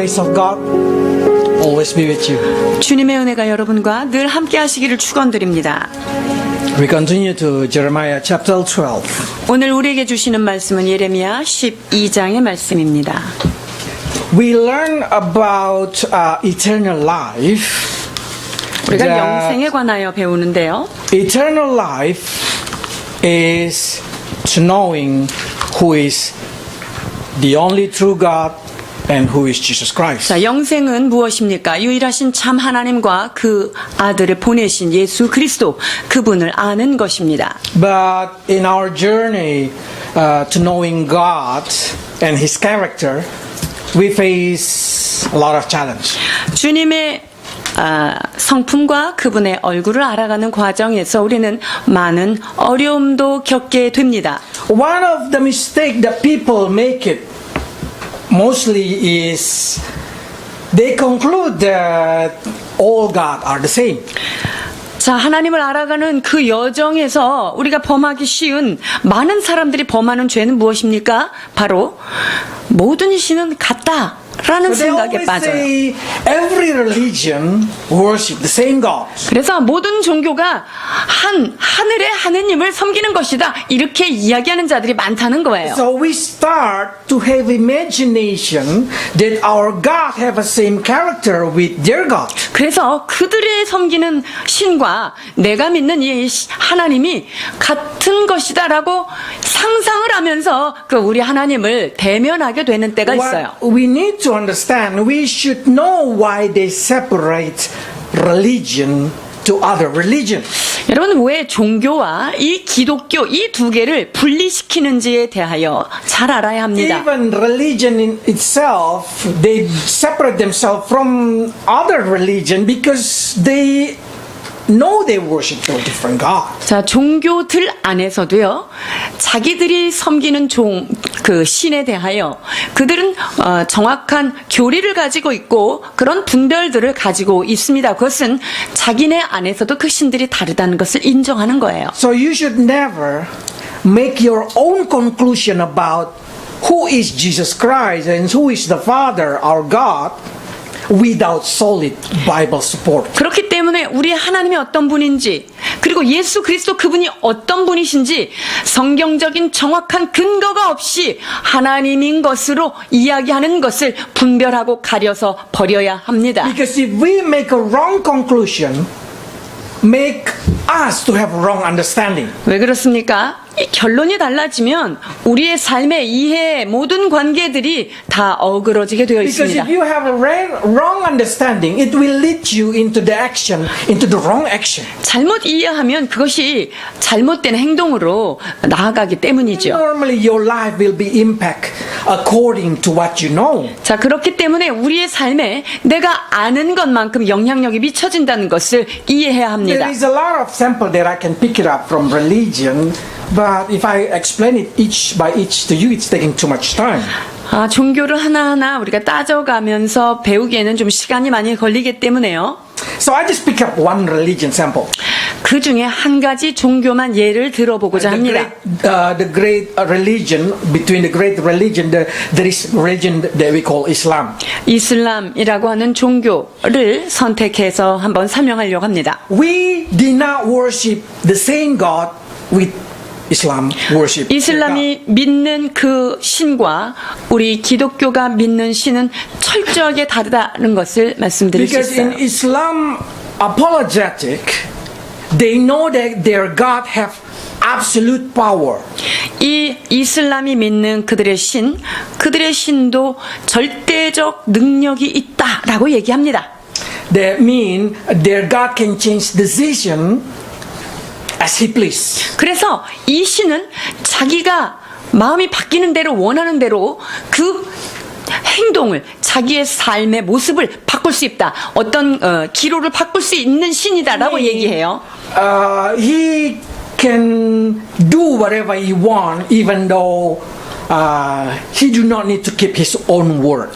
grace of God always be with you. 주님의 은혜가 여러분과 늘 함께 하시기를 축원드립니다. We continue to Jeremiah chapter 12. 오늘 우리에게 주시는 말씀은 예레미야 12장의 말씀입니다. We learn about eternal life. 우리가 that 영생에 관하여 배우는데요. Eternal life is to knowing who is the only true God and who is Jesus Christ. 자, 영생은 무엇입니까? 유일하신 참 하나님과 그 아들을 보내신 예수 그리스도, 그분을 아는 것입니다. But in our journey to knowing God and His character, we face a lot of challenge. 주님의 성품과 그분의 얼굴을 알아가는 과정에서 우리는 많은 어려움도 겪게 됩니다. One of the mistakes that people make it mostly is they conclude that all God are the same. 자, 하나님을 알아가는 그 여정에서 우리가 범하기 쉬운 많은 사람들이 범하는 죄는 무엇입니까? 바로 모든 신은 같다라는 So they 생각에 always 빠져요. say every religion worship the same God. 그래서 모든 종교가 하늘의 하느님을 섬기는 것이다, 이렇게 이야기하는 자들이 많다는 거예요. So we start to have imagination that our God have a same character with their God. 그래서 그들의 섬기는 신과 내가 믿는 이 하나님이 같은 것이다라고 상상을 하면서 그 우리 하나님을 대면하게 되는 때가 있어요. What we need to understand, we should know why they separate religion to other religion. 여러분, 왜 종교와 이 기독교 이 두 개를 분리시키는지에 대하여 잘 알아야 합니다. Even religion in itself, they separate themselves from other religion because they know they worship a different God. 자, 종교들 안에서도요, 자기들이 섬기는 그 신에 대하여 그들은 정확한 교리를 가지고 있고 그런 분별들을 가지고 있습니다. 그것은 자기네 안에서도 그 신들이 다르다는 것을 인정하는 거예요. So you should never make your own conclusion about who is Jesus Christ and who is the Father, our God, without solid Bible support. 그렇기 때문에 우리 하나님이 어떤 분인지, 그리고 예수 그리스도 그분이 어떤 분이신지 성경적인 정확한 근거가 없이 하나님인 것으로 이야기하는 것을 분별하고 가려서 버려야 합니다. Because if we make a wrong conclusion, make us to have wrong understanding. 왜 그렇습니까? 이 결론이 달라지면 우리의 삶의 이해 모든 관계들이 다 어그러지게 되어 Because 있습니다. if you have a wrong understanding, it will lead you into the action, into the wrong action. 잘못 이해하면 그것이 잘못된 행동으로 나아가기 때문이죠. Normally your life will be impact according to what you know. 자, 그렇기 때문에 우리의 삶에 내가 아는 것만큼 영향력이 미쳐진다는 것을 이해해야 합니다. There is a lot of sample that I can pick it up from religion, but if I explain it each by each to you, it's taking too much time. 종교를 하나하나 우리가 따져가면서 배우기에는 좀 시간이 많이 걸리기 때문에요. So I just pick up one religion sample. 그 중에 한 가지 종교만 예를 들어보고자 합니다. The great religion, between the great religion, there is religion that we call Islam. 이슬람이라고 하는 종교를 선택해서 한번 설명하려고 합니다. We did not worship the same God with Islam worship. 이슬람이 믿는 그 신과 우리 기독교가 믿는 신은 철저하게 다르다는 것을 말씀드릴 수 Because in 있어요. Islam apologetic, they know that their God have absolute power. 이 이슬람이 믿는 그들의 신도 절대적 능력이 있다라고 얘기합니다. That mean their God can change decision as He please. 그래서 이 신은 자기가 마음이 바뀌는 대로 원하는 대로 그 행동을, 자기의 삶의 모습을 바꿀 수 있다. 어떤 기로를 바꿀 수 있는 신이다라고 얘기해요. He can do whatever He want, even though he do not need to keep His own word.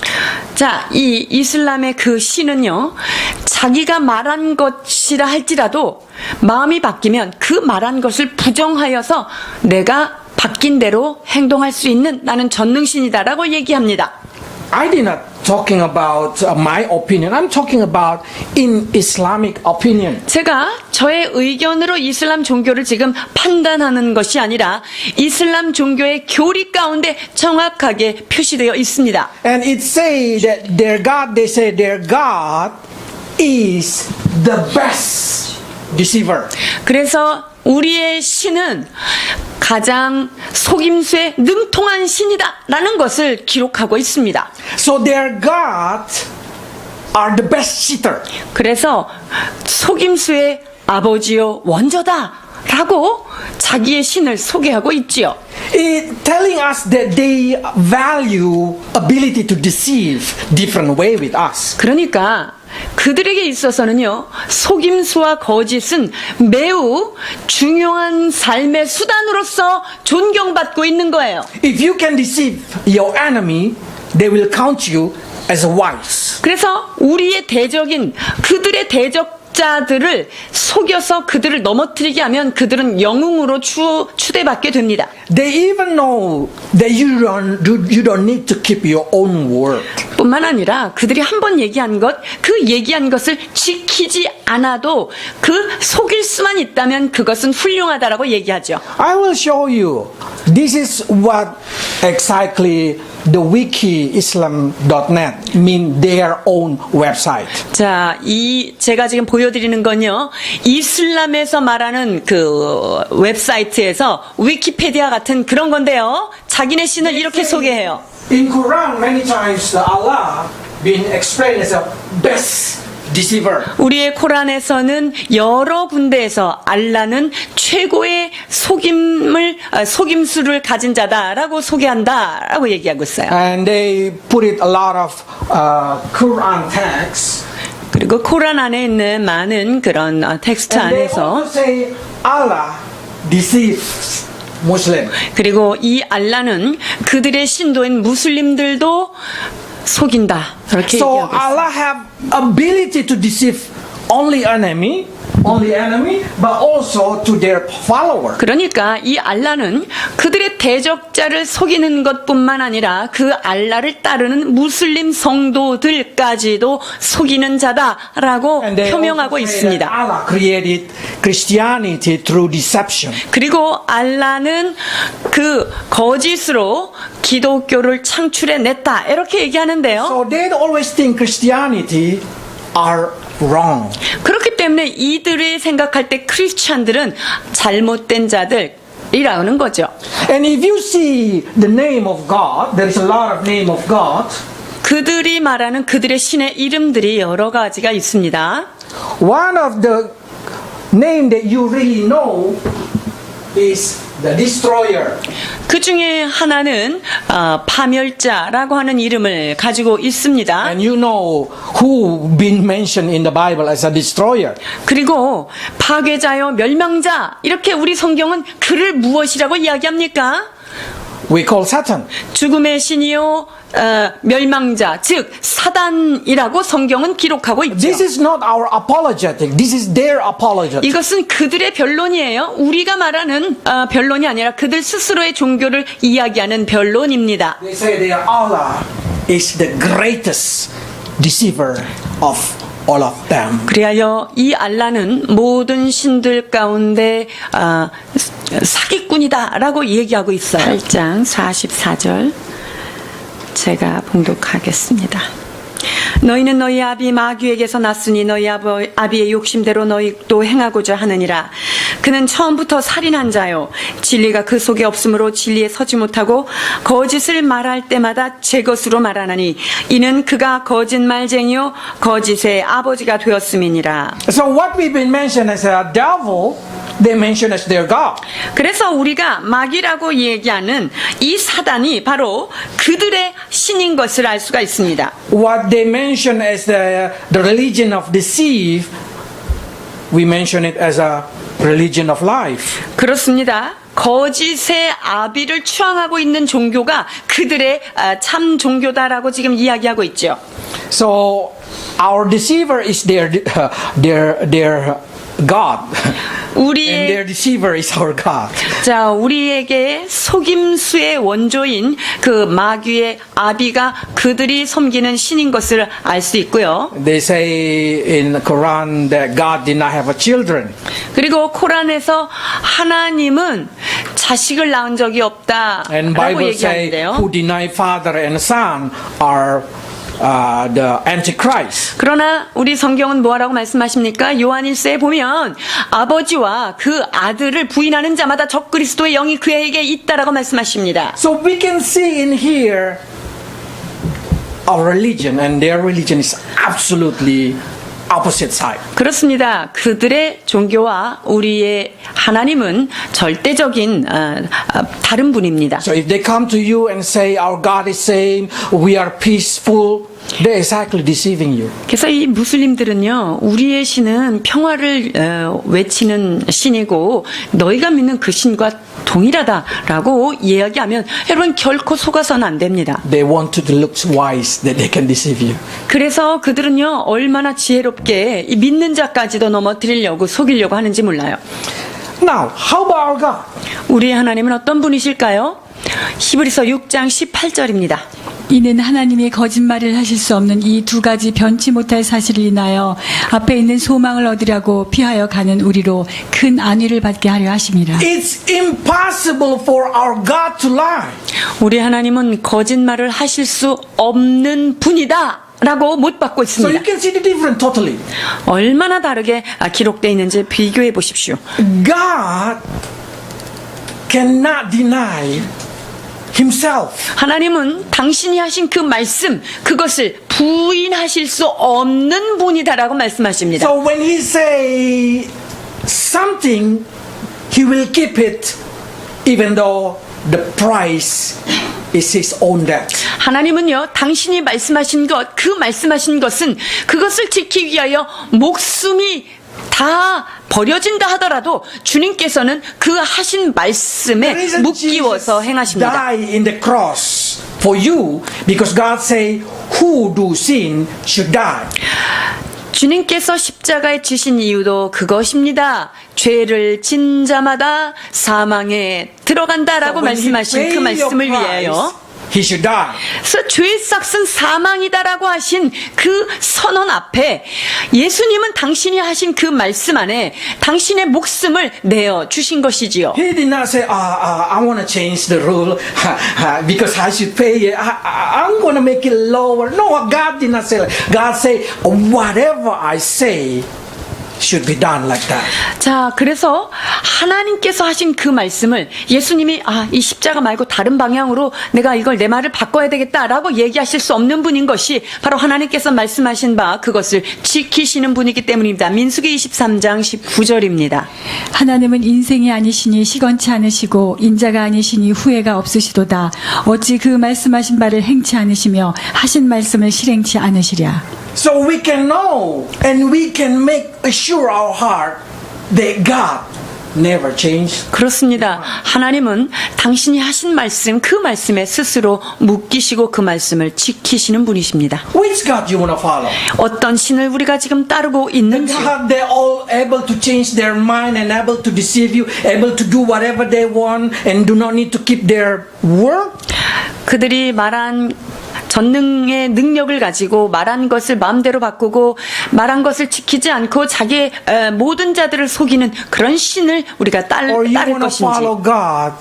자, 이 이슬람의 그 신은요, 자기가 말한 것이라 할지라도 마음이 바뀌면 그 말한 것을 부정하여서 내가 바뀐 대로 행동할 수 있는 나는 전능신이다라고 얘기합니다. I did not talking about my opinion. I'm talking about in Islamic opinion. 제가 저의 의견으로 이슬람 종교를 지금 판단하는 것이 아니라 이슬람 종교의 교리 가운데 정확하게 표시되어 있습니다. And it say that they say their God is the best deceiver. 그래서 우리의 신은 가장 속임수에 능통한 신이다라는 것을 기록하고 있습니다. So their God are the best cheater. 그래서 속임수의 아버지요 원조다라고 자기의 신을 소개하고 있지요. It telling us that they value ability to deceive different way with us. 그러니까 그들에게 있어서는요, 속임수와 거짓은 매우 중요한 삶의 수단으로서 존경받고 있는 거예요. If you can deceive your enemy, they will count you as wise. 그래서 우리의 대적인 그들의 대적자들을 속여서 그들을 넘어뜨리게 하면 그들은 영웅으로 추대받게 됩니다. They even know that you don't need to keep your own word. 뿐만 아니라 그들이 한 번 얘기한 것, 그 얘기한 것을 지키지 않아도 그 속일 수만 있다면 그것은 훌륭하다라고 얘기하죠. I will show you. This is what exactly the wikiislam.net mean their own website. 자, 제가 지금 보여드리는 건요, 이슬람에서 말하는 그 웹사이트에서 위키페디아 같은 그런 건데요, 자기네 신을 이렇게 소개해요. In Quran, many times Allah been explained as a best deceiver. 우리의 코란에서는 여러 군데에서 알라는 최고의 속임수를 가진 자다라고 소개한다라고 얘기하고 있어요. And they put it a lot of Quran texts. 그리고 코란 안에 있는 많은 그런 텍스트 And they 안에서 also say Allah deceives Muslim. 그리고 이 알라는 그들의 신도인 무슬림들도 속인다. 그렇게 So 얘기하고 있어요. Allah have ability to deceive only enemy, but also to their follower. 그러니까 이 알라는 그들의 대적자를 속이는 것뿐만 아니라 그 알라를 따르는 무슬림 성도들까지도 속이는 자다라고 And they 표명하고 also say that 있습니다. Allah created Christianity through deception. 그리고 알라는 그 거짓으로 기독교를 창출해냈다 이렇게 얘기하는데요. So they always think Christianity are wrong. 그렇기 때문에 이들이 생각할 때 크리스찬들은 잘못된 자들이라는 거죠. And if you see the name of God, there is a lot of name of God. 그들이 말하는 그들의 신의 이름들이 여러 가지가 있습니다. One of the name that you really know is the destroyer. 그 중에 하나는 파멸자라고 하는 이름을 가지고 있습니다. And you know who been mentioned in the Bible as a destroyer. 그리고 파괴자요 멸망자 이렇게 우리 성경은 그를 무엇이라고 이야기합니까? We call Satan. 죽음의 신이요 멸망자 즉 사단이라고 성경은 기록하고 있죠. This is not our apologetic. This is their apologetic. 이것은 그들의 변론이에요. 우리가 말하는 변론이 아니라 그들 스스로의 종교를 이야기하는 변론입니다. They say that Allah is the greatest deceiver of all of them. 그리하여 이 알라는 모든 신들 가운데 사기꾼이다라고 얘기하고 있어요. 8장 44절 제가 봉독하겠습니다. 너희는 너희 아비 마귀에게서 났으니 너희 아비의 욕심대로 너희도 행하고자 하느니라. 그는 처음부터 살인한 자요 진리가 그 속에 없으므로 진리에 서지 못하고 거짓을 말할 때마다 제 것으로 말하나니 이는 그가 거짓말쟁이요 거짓의 아버지가 되었음이니라. So what we've been mentioned as a devil, they mention as their God. 그래서 우리가 마귀라고 얘기하는 이 사단이 바로 그들의 신인 것을 알 수가 있습니다. What they mention as the religion of deceive, we mention it as a religion of life. 그렇습니다. 거짓의 아비를 추앙하고 있는 종교가 그들의 참 종교다라고 지금 이야기하고 있죠. So our deceiver is their God. And 우리의 their deceiver is our God. 자, 우리에게 속임수의 원조인 그 마귀의 아비가 그들이 섬기는 신인 것을 알 수 있고요. They say in the Quran that God did not have children. 그리고 코란에서 하나님은 자식을 낳은 적이 And 없다라고 Bible say 얘기하는데요. who deny father and son are the Antichrist. 그러나 우리 성경은 뭐라고 말씀하십니까? 요한일서에 보면 아버지와 그 아들을 부인하는 자마다 적그리스도의 영이 그에게 있다라고 말씀하십니다. So we can see in here our religion and their religion is absolutely opposite side. 그렇습니다. 그들의 종교와 우리의 하나님은 절대적인 다른 분입니다. So if they come to you and say our God is saying we are peaceful, they're exactly deceiving you. 그래서 이 무슬림들은요, 우리의 신은 평화를 외치는 신이고 너희가 믿는 그 신과 동일하다라고 이야기하면 여러분 결코 속아서는 안 됩니다. They want to look wise that they can deceive you. 그래서 그들은요, 얼마나 지혜롭게 이 믿는 자까지도 넘어뜨리려고 속이려고 하는지 몰라요. Now, how about our God? 우리의 하나님은 어떤 분이실까요? 히브리서 6장 18절입니다. 이는 하나님이 거짓말을 하실 수 없는 이 두 가지 변치 못할 사실을 인하여 앞에 있는 소망을 얻으려고 피하여 가는 우리로 큰 안위를 받게 하려 하심이라. It's impossible for our God to lie. 우리 하나님은 거짓말을 하실 수 없는 분이다 라고 못 받고 So you 있습니다. can see the difference totally. 얼마나 다르게 기록되어 있는지 비교해 보십시오. God cannot deny himself. 하나님은 당신이 하신 그 말씀, 그것을 부인하실 수 없는 분이다라고 말씀하십니다. So when he say something, he will keep it even though the price is his own death. 하나님은요, 당신이 말씀하신 것, 그 말씀하신 것은 그것을 지키기 위하여 목숨이 다 버려진다 하더라도 주님께서는 그 하신 말씀에 The reason 묶이워서 Jesus 행하십니다. died in the cross for you because God say who do sin should die. 주님께서 십자가에 지신 이유도 그것입니다. 죄를 진 자마다 사망에 들어간다라고 So when he 말씀하신 그 paid your 말씀을 price, 위하여 he should die. 그래서 죄의 싹은 사망이다라고 하신 그 선언 앞에 예수님은 당신이 하신 그 말씀 안에 당신의 목숨을 내어 주신 것이지요. He did not say, I want to change the rule because I should pay it. I'm going to make it lower. No, God did not say that. God say, whatever I say should be done like that. 자, 그래서 하나님께서 하신 그 말씀을 예수님이 이 십자가 말고 다른 방향으로 내가 이걸 내 말을 바꿔야 되겠다라고 얘기하실 수 없는 분인 것이 바로 하나님께서 말씀하신 바 그것을 지키시는 분이기 때문입니다. 민수기 23장 19절입니다. 하나님은 인생이 아니시니 시건치 않으시고 인자가 아니시니 후회가 없으시도다. 어찌 그 말씀하신 바를 행치 않으시며 하신 말씀을 실행치 않으시랴. So we can know and we can make assure our heart that God never changed. 그렇습니다. 하나님은 당신이 하신 말씀, 그 말씀에 스스로 묶이시고 그 말씀을 지키시는 분이십니다. Which God you want to follow? 어떤 신을 우리가 지금 따르고 The 있는지, God they're all able to change their mind and able to deceive you, able to do whatever they want and do not need to keep their word? 그들이 말한 전능의 능력을 가지고 말한 것을 마음대로 바꾸고 말한 것을 지키지 않고 자기의 모든 자들을 속이는 그런 신을 우리가 Or you 따를 want to 것인지, follow God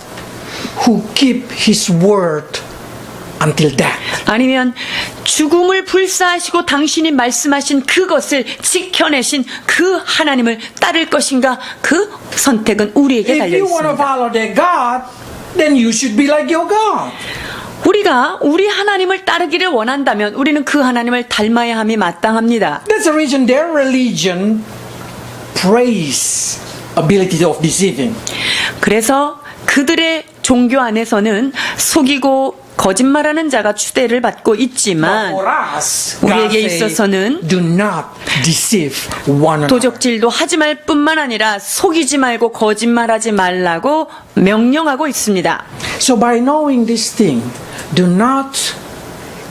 who keep his word until death? 아니면 죽음을 불사하시고 당신이 말씀하신 그것을 지켜내신 그 하나님을 따를 것인가, 그 선택은 우리에게 If 달려 you want to 있습니다. follow that God, then you should be like your God. 우리가 우리 하나님을 따르기를 원한다면 우리는 그 하나님을 닮아야 함이 마땅합니다. That's the reason their religion praise ability of deceiving. 그래서 그들의 종교 안에서는 속이고 거짓말하는 자가 추대를 받고 있지만 For us, God 우리에게 say, 있어서는 do not deceive one another. 도적질도 하지 말 뿐만 아니라 속이지 말고 거짓말하지 말라고 명령하고 있습니다. So by knowing this thing, do not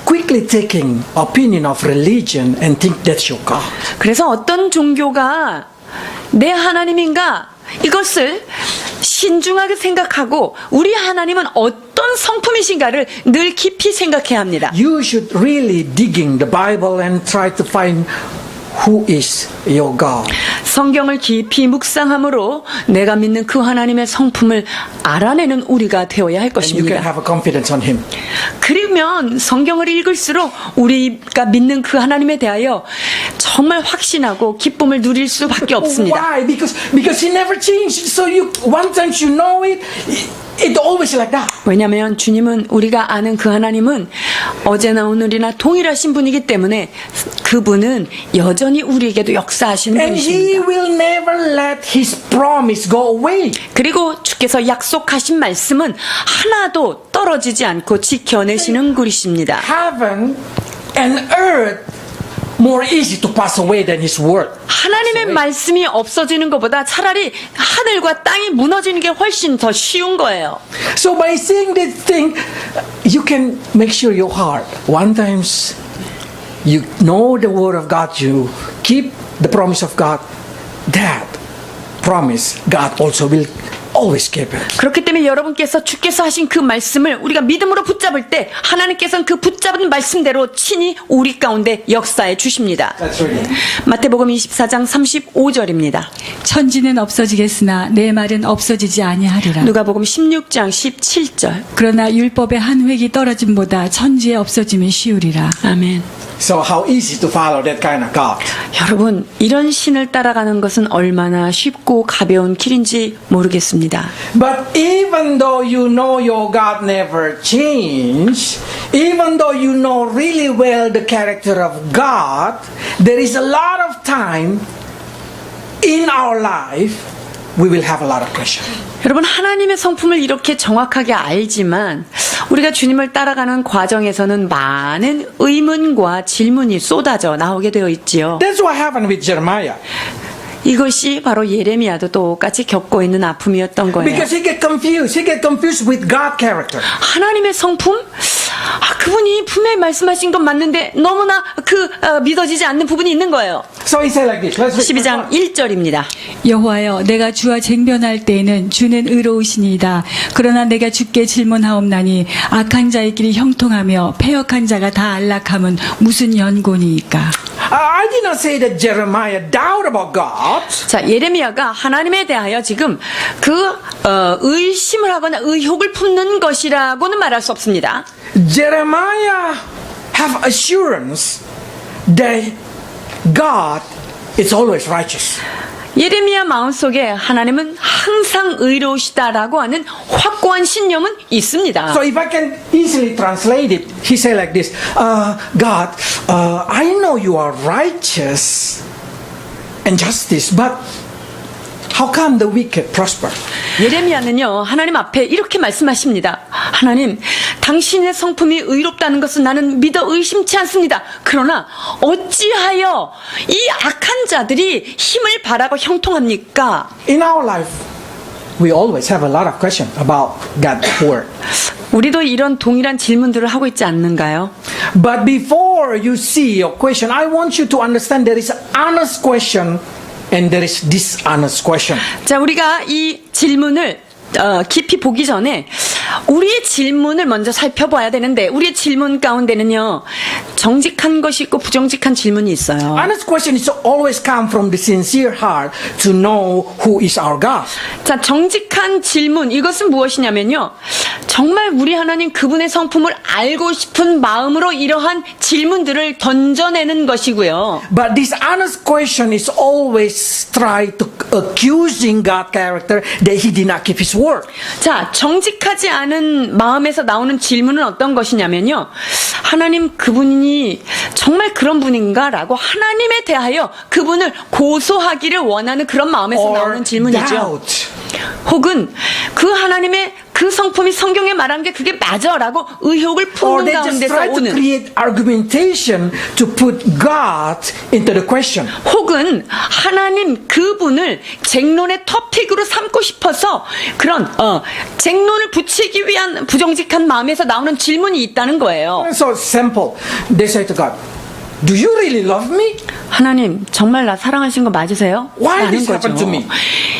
quickly taking opinion of religion and think that's your God. 그래서 어떤 종교가 내 하나님인가 이것을 신중하게 생각하고 우리 하나님은 어떤 성품이신가를 늘 깊이 생각해야 합니다. You should really digging the Bible and try to find who is your God. 성경을 깊이 묵상함으로 내가 믿는 그 하나님의 성품을 알아내는 우리가 되어야 할 And you can 것입니다. have a confidence on Him. 그러면 성경을 읽을수록 우리가 믿는 그 하나님에 대하여 정말 확신하고 기쁨을 누릴 수밖에 없습니다. Why? Because He never changed. So you one time you know it, it always like that. 왜냐하면 주님은 우리가 아는 그 하나님은 어제나 오늘이나 동일하신 분이기 때문에 그분은 여전히 우리에게도 역사하시는 And He 분이십니다. will never let His promise go away. 그리고 주께서 약속하신 말씀은 하나도 떨어지지 않고 지켜내시는 분이십니다. Heaven and earth more easy to pass away than His word. 하나님의 말씀이 없어지는 것보다 차라리 하늘과 땅이 무너지는 게 훨씬 더 쉬운 거예요. So by saying this thing, you can make sure your heart. One times you know the word of God, you keep the promise of God. That promise God also will always keep it. 그렇기 때문에 여러분께서 주께서 하신 그 말씀을 우리가 믿음으로 붙잡을 때 하나님께서는 그 붙잡은 말씀대로 친히 우리 가운데 역사해 주십니다. That's right. 마태복음 24장 35절입니다. 천지는 없어지겠으나 내 말은 없어지지 아니하리라. 누가복음 16장 17절. 그러나 율법의 한 획이 떨어짐보다 천지의 없어짐이 쉬우리라. 아멘. So how easy to follow that kind of God? 여러분, 이런 신을 따라가는 것은 얼마나 쉽고 가벼운 길인지 모르겠습니다. But even though you know your God never changed, even though you know really well the character of God, there is a lot of time in our life we will have a lot of questions. 여러분, 하나님의 성품을 이렇게 정확하게 알지만 우리가 주님을 따라가는 과정에서는 많은 의문과 질문이 쏟아져 나오게 되어 있지요. That's what happened with Jeremiah. 이것이 바로 예레미야도 똑같이 겪고 있는 아픔이었던 거예요. Because he get confused. He get confused with God character. 하나님의 성품? 그분이 분명히 말씀하신 건 맞는데 너무나 믿어지지 않는 부분이 있는 거예요. So he said like this. Let's read. 12장 1절입니다. 여호와여 내가 주와 쟁변할 때에는 주는 의로우시니이다. 그러나 내가 주께 질문하옵나니 악한 자의 길이 형통하며 패역한 자가 다 안락함은 무슨 연고니이까. I did not say that Jeremiah doubt about God. 자, 예레미야가 하나님에 대하여 지금 의심을 하거나 의혹을 품는 것이라고는 말할 수 없습니다. Jeremiah have assurance that God is always righteous. 예레미야 마음속에 하나님은 항상 의로우시다라고 하는 확고한 신념은 있습니다. So if I can easily translate it, he said like this: God, I know you are righteous and justice, but how come the wicked prosper? 예레미야는요, 하나님 앞에 이렇게 말씀하십니다. 하나님, 당신의 성품이 의롭다는 것은 나는 믿어 의심치 않습니다. 그러나 어찌하여 이 악한 자들이 힘을 발하고 형통합니까? In our life, we always have a lot of questions about God's word. 우리도 이런 동일한 질문들을 하고 있지 않는가요? But before you see your question, I want you to understand there is an honest question and there is dishonest question. 자, 우리가 이 질문을 깊이 보기 전에 우리의 질문을 먼저 살펴봐야 되는데 우리의 질문 가운데는요 정직한 것이 있고 부정직한 질문이 있어요. Honest question is always come from the sincere heart to know who is our God. 자, 정직한 질문 이것은 무엇이냐면요 정말 우리 하나님 그분의 성품을 알고 싶은 마음으로 이러한 질문들을 던져내는 것이고요. But this honest question is always try to accusing God character that He did not keep His word. 자, 정직하지 않은 마음에서 나오는 질문은 어떤 것이냐면요. 하나님 그분이 정말 그런 분인가라고 하나님에 대하여 그분을 고소하기를 원하는 그런 마음에서 나오는 질문이죠. Doubt. 혹은 그 하나님의 그 성품이 성경에 말한 게 그게 맞아라고 의혹을 Or 품는 they just 가운데서 try to 오는 create argumentation to put God into the question. 혹은 하나님 그분을 쟁론의 토픽으로 삼고 싶어서 그런 쟁론을 붙이기 위한 부정직한 마음에서 나오는 질문이 있다는 거예요. So simple. They say to God, Do you really love me? 하나님, 정말 나 사랑하신 거 맞으세요? Why 라는 this happened to me?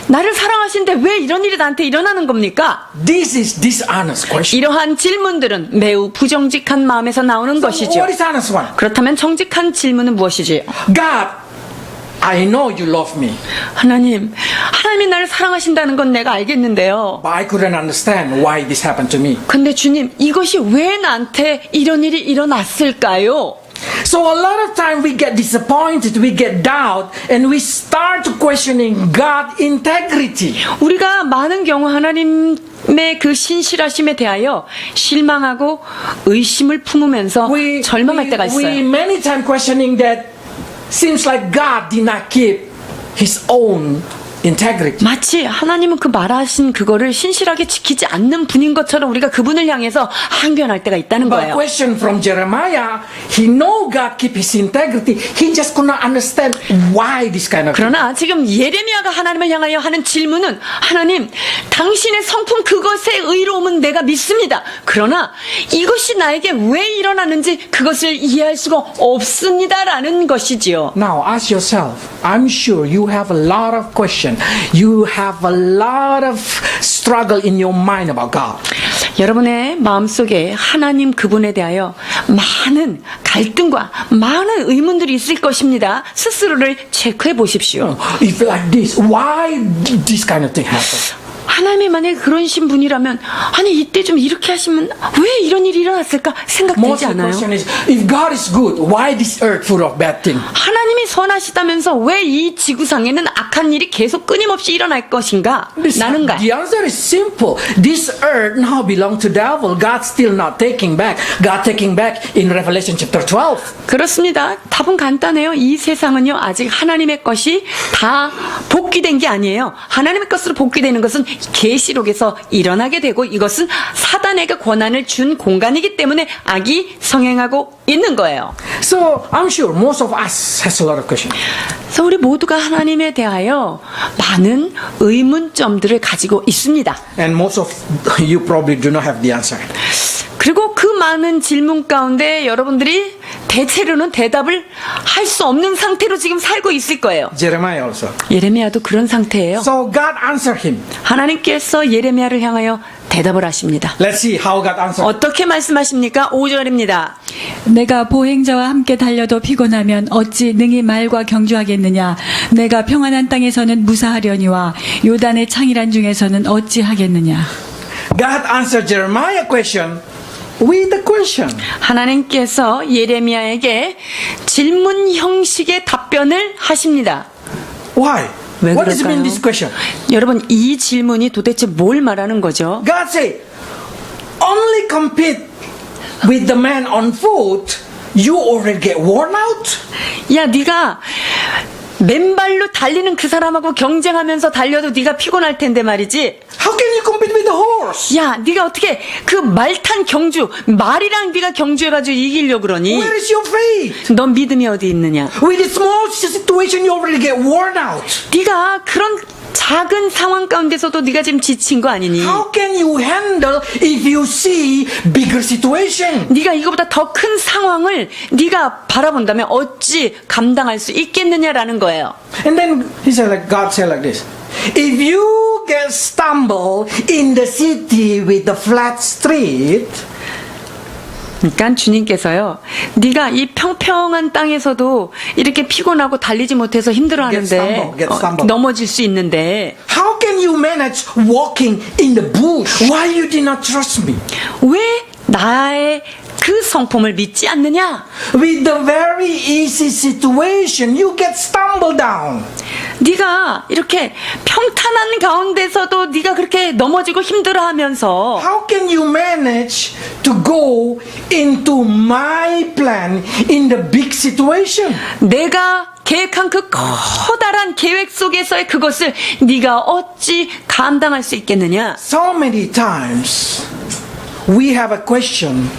나를 사랑하시는데 왜 이런 일이 나한테 일어나는 겁니까? This is dishonest question. 이러한 질문들은 매우 부정직한 마음에서 나오는 것이죠. What is honest one? 그렇다면 정직한 질문은 무엇이지? God, I know you love me, 하나님이 나를 사랑하신다는 건 내가 알겠는데요. but I couldn't understand why this happened to me. 근데 주님, 이것이 왜 나한테 이런 일이 일어났을까요? So a lot of time we get disappointed, we get doubt, and we start questioning God's integrity. 우리가 많은 경우 하나님의 그 신실하심에 대하여 실망하고 의심을 품으면서 절망할 때가 we 있어요. many times questioning that seems like God did not keep His own integrity. 마치 하나님은 그 말하신 그거를 신실하게 지키지 않는 분인 것처럼 우리가 그분을 향해서 항변할 때가 있다는 But 거예요. question from Jeremiah, he know God keep His integrity. He just could not understand why this kind of. 그러나 지금 예레미야가 하나님을 향하여 하는 질문은 하나님, 당신의 성품 그것의 의로움은 내가 믿습니다. 그러나 이것이 나에게 왜 일어나는지 그것을 이해할 수가 없습니다라는 것이지요. Now ask yourself. I'm sure you have a lot of questions. You have a lot of struggle in your mind about God. 여러분의 마음속에 하나님 그분에 대하여 많은 갈등과 많은 의문들이 있을 것입니다. 스스로를 체크해 보십시오. If like this, why did this kind of thing happen? 하나님이 만약에 그러신 분이라면 아니 이때 좀 이렇게 하시면 왜 이런 일이 일어났을까 생각되지 Most of the 않아요? question is, if God is good, why this earth full of bad things? 하나님이 선하시다면서 왜 이 지구상에는 악한 일이 계속 끊임없이 일어날 것인가? 나는가? The answer is simple. This earth now belongs to devil. God still not taking back. God taking back in Revelation chapter 12. 그렇습니다. 답은 간단해요. 이 세상은요 아직 하나님의 것이 다 복귀된 게 아니에요. 하나님의 것으로 복귀되는 것은 계시록에서 일어나게 되고 이것은 사단에게 권한을 준 공간이기 때문에 악이 성행하고 있는 거예요. So I'm sure most of us has a lot of questions. 그래서 우리 모두가 하나님에 대하여 많은 의문점들을 가지고 있습니다. And most of you probably do not have the answer. 그리고 그 많은 질문 가운데 여러분들이 대체로는 대답을 할 수 없는 상태로 지금 살고 있을 거예요. Jeremiah also. 예레미야도 그런 상태예요. So God answered him. 하나님께서 예레미야를 향하여 대답을 하십니다. Let's see how God answered. 어떻게 말씀하십니까? 5절입니다. 내가 보행자와 함께 달려도 피곤하면 어찌 능히 말과 경주하겠느냐. 내가 평안한 땅에서는 무사하려니와 요단의 창이란 중에서는 어찌 하겠느냐. God answered Jeremiah question with the question. 하나님께서 예레미야에게 질문 형식의 답변을 하십니다. Why? 왜 What does it mean 그럴까요? this question? 여러분 이 질문이 도대체 뭘 말하는 거죠? God say, only compete with the man on foot, you already get worn out? 야, 네가 맨발로 달리는 그 사람하고 경쟁하면서 달려도 네가 피곤할 텐데 말이지. How can you compete with the horse? 야, 네가 어떻게 그 말탄 경주, 말이랑 네가 경주해가지고 이기려고 그러니? Where is your faith? 넌 믿음이 어디 있느냐? With a small situation, you already get worn out. 네가 그런 작은 상황 가운데서도 네가 지금 지친 거 아니니? How can you handle if you see bigger situation? 네가 이거보다 더 큰 상황을 네가 바라본다면 어찌 감당할 수 있겠느냐라는 거예요. And then he said, like God said like this: if you get stumble in the city with the flat street, 그러니까 주님께서요, 네가 이 평평한 땅에서도 이렇게 피곤하고 달리지 못해서 힘들어하는데 Get stumble. 넘어질 수 있는데 how can you manage walking in the bush? Why you did not trust me? 왜 나의 그 성품을 믿지 않느냐? With the very easy situation, you get stumbled down. 네가 이렇게 평탄한 가운데서도 네가 그렇게 넘어지고 힘들어하면서 How can you manage to go into my plan in the big situation? 내가 계획한 그 커다란 계획 속에서의 그것을 네가 어찌 감당할 수 있겠느냐? So many times we have a question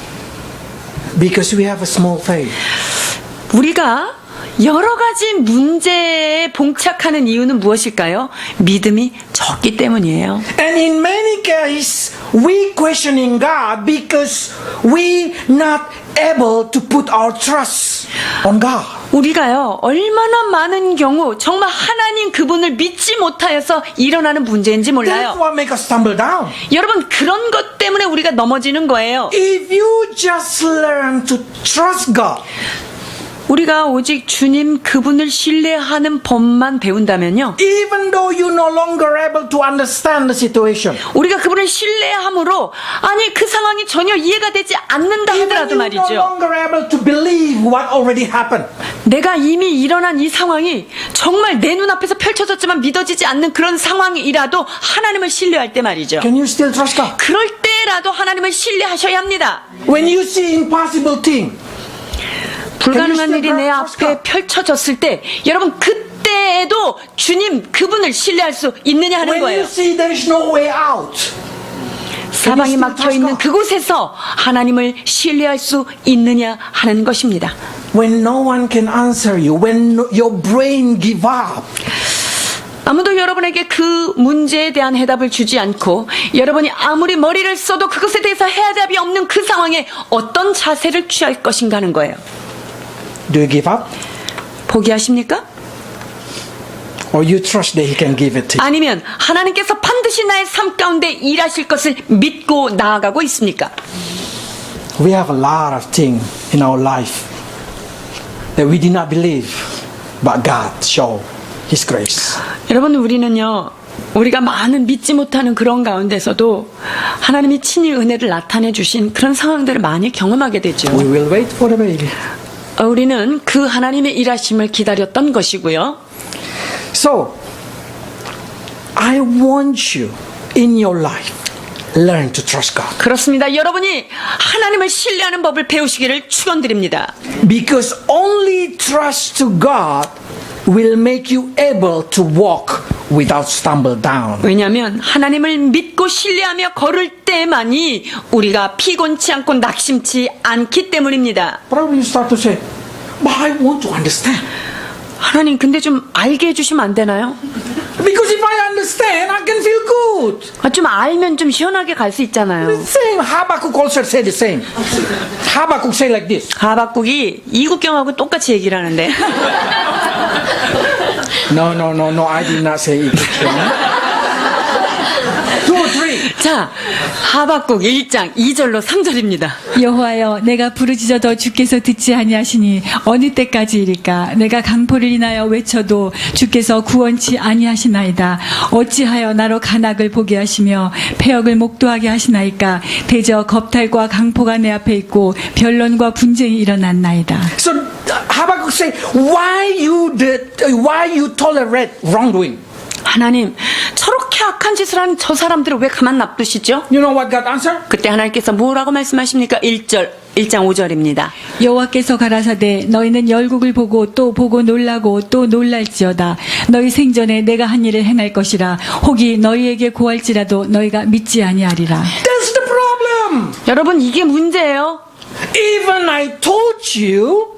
because we have a small faith. 우리가 여러 가지 문제에 봉착하는 이유는 무엇일까요? 믿음이 적기 때문이에요. And in many cases, We questioning God because we not able to put our trust on God. 우리가요, 얼마나 많은 경우 정말 하나님 그분을 믿지 못하여서 일어나는 문제인지 That's 몰라요. what make us stumble down. 여러분, 그런 것 때문에 우리가 넘어지는 거예요. If you just learn to trust God, 우리가 오직 주님 그분을 신뢰하는 법만 배운다면요, even though you no longer able to understand the situation, 우리가 그분을 신뢰함으로 아니 그 상황이 전혀 이해가 되지 않는다 even 하더라도 you no 말이죠, longer able to believe what already happened, 내가 이미 일어난 이 상황이 정말 내 눈앞에서 펼쳐졌지만 믿어지지 않는 그런 상황이라도 하나님을 신뢰할 때 말이죠, can you still trust God? 그럴 때라도 하나님을 신뢰하셔야 합니다. When you see impossible thing, 불가능한 Can you 일이 still 내 trust 앞에 God? 펼쳐졌을 때 여러분 그때에도 주님 그분을 신뢰할 수 있느냐 하는 when you 거예요. see there is no way out, 사방이 still 막혀 trust 있는 God? 그곳에서 하나님을 신뢰할 수 있느냐 하는 것입니다. when no one can answer you, when your brain give up, 아무도 여러분에게 그 문제에 대한 해답을 주지 않고 여러분이 아무리 머리를 써도 그것에 대해서 해답이 없는 그 상황에 어떤 자세를 취할 것인가 하는 거예요. do you give up? 포기하십니까? Or you trust that He can give it to you? 아니면 하나님께서 반드시 나의 삶 가운데 일하실 것을 믿고 나아가고 있습니까? We have a lot of things in our life that we did not believe, but God show His grace. 여러분, 우리는요, 우리가 많은 믿지 못하는 그런 가운데서도 하나님이 친히 은혜를 나타내 주신 그런 상황들을 많이 경험하게 되죠. We will wait for the baby. 우리는 그 하나님의 일하심을 기다렸던 것이고요. So, I want you in your life learn to trust God, 그렇습니다. 여러분이 하나님을 신뢰하는 법을 배우시기를 축원드립니다. because only trust to God will make you able to walk without stumble down. 왜냐하면 하나님을 믿고 신뢰하며 걸을 때만이 우리가 피곤치 않고 낙심치 않기 때문입니다. Probably you start to say, but I want to understand. 하나님, 근데 좀 알게 해주시면 안 되나요? Because if I understand, I can feel good. 좀 알면 좀 시원하게 갈 수 있잖아요. The same. Habakkuk also said the same. Habakkuk say like this. 하박국이 이국경하고 똑같이 얘기를 하는데 No, I did not say it. 2 or 3. 자, 하박국 1장 2절로 3절입니다. 여호와여, 내가 부르짖어도 주께서 듣지 아니하시니 어느 때까지이리까? 내가 강포를 인하여 외쳐도 주께서 구원치 아니하시나이다. 어찌하여 나로 간악을 보게 하시며 패역을 목도하게 하시나이까? 대저 겁탈과 강포가 내 앞에 있고 변론과 분쟁이 일어났나이다. So Habakkuk say, why you tolerate wrongdoing? 하나님, 저렇게 악한 짓을 하는 저 사람들을 왜 가만 놔두시죠? You know what God answered? 그때 하나님께서 뭐라고 말씀하십니까? 1장 5절입니다. 여호와께서 가라사대 너희는 열국을 보고 또 보고 놀라고 또 놀랄지어다. 너희 생전에 내가 한 일을 행할 것이라. 혹이 너희에게 고할지라도 너희가 믿지 아니하리라. That's the problem. 여러분, 이게 문제예요. Even I told you,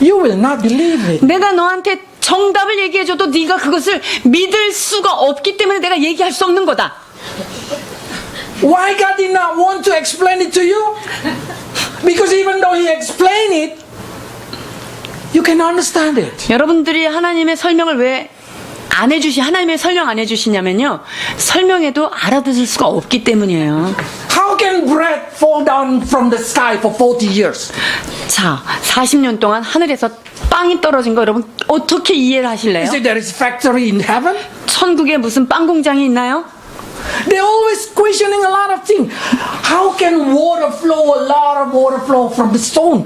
you will not believe it. 내가 너한테 정답을 얘기해줘도 네가 그것을 믿을 수가 없기 때문에 내가 얘기할 수 없는 거다. Why God did not want to explain it to you? Because even though He explained it, you can understand it. 여러분들이 하나님의 설명을 왜 하나님의 설명 안 해주시냐면요, 설명해도 알아들을 수가 없기 때문이에요. How can bread fall down from the sky for 40 years? 자, 40년 동안 하늘에서 빵이 떨어진 거 여러분 어떻게 이해를 하실래요? Is it there is factory in heaven? 천국에 무슨 빵 공장이 있나요? They're always questioning a lot of things. How can water flow, a lot of water flow from the stone?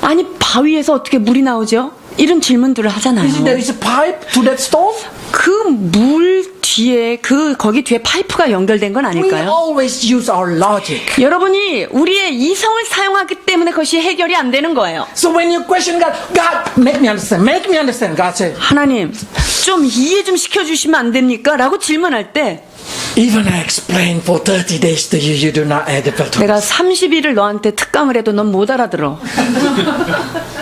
아니 바위에서 어떻게 물이 나오죠? 이런 질문들을 하잖아요. Is it there is a pipe to that stone? 그 물 뒤에 거기 뒤에 파이프가 연결된 건 We 아닐까요? always use our logic. 여러분이 우리의 이성을 사용하기 때문에 그것이 해결이 안 되는 거예요. So when you question God, God, make me understand. God said, 하나님, 좀 이해 좀 시켜주시면 안 됩니까? 라고 질문할 때 Even I explain for 30 days to you, you do not able to. 내가 30일을 너한테 특강을 해도 넌 못 알아들어.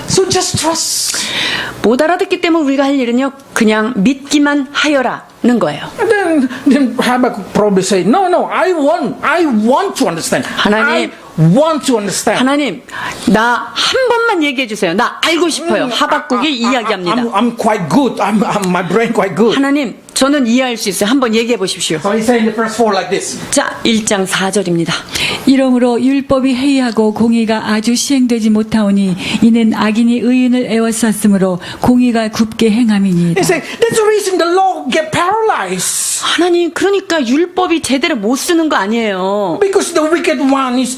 So just trust. 못 알아듣기 때문에 우리가 할 일은요, 그냥 믿기만 하여라는 거예요. And then Habakkuk probably say, no, I want to understand. 하나님, I want to understand. 하나님, 나 한 번만 얘기해 주세요. 나 알고 싶어요. 하박국이 이야기합니다. I'm quite good. My brain quite good. 하나님, 저는 이해할 수 있어요. 한번 얘기해 보십시오. So he say in the verse 4 like this. 자, 1장 4절입니다. 이러므로 율법이 해이하고 공의가 아주 시행되지 못하오니 이는 악인이 의인을 애워쌌으므로 공의가 굽게 행함이니이다. He say that's the reason the law get paralyzed. 하나님, 그러니까 율법이 제대로 못 쓰는 거 아니에요. Because the wicked one is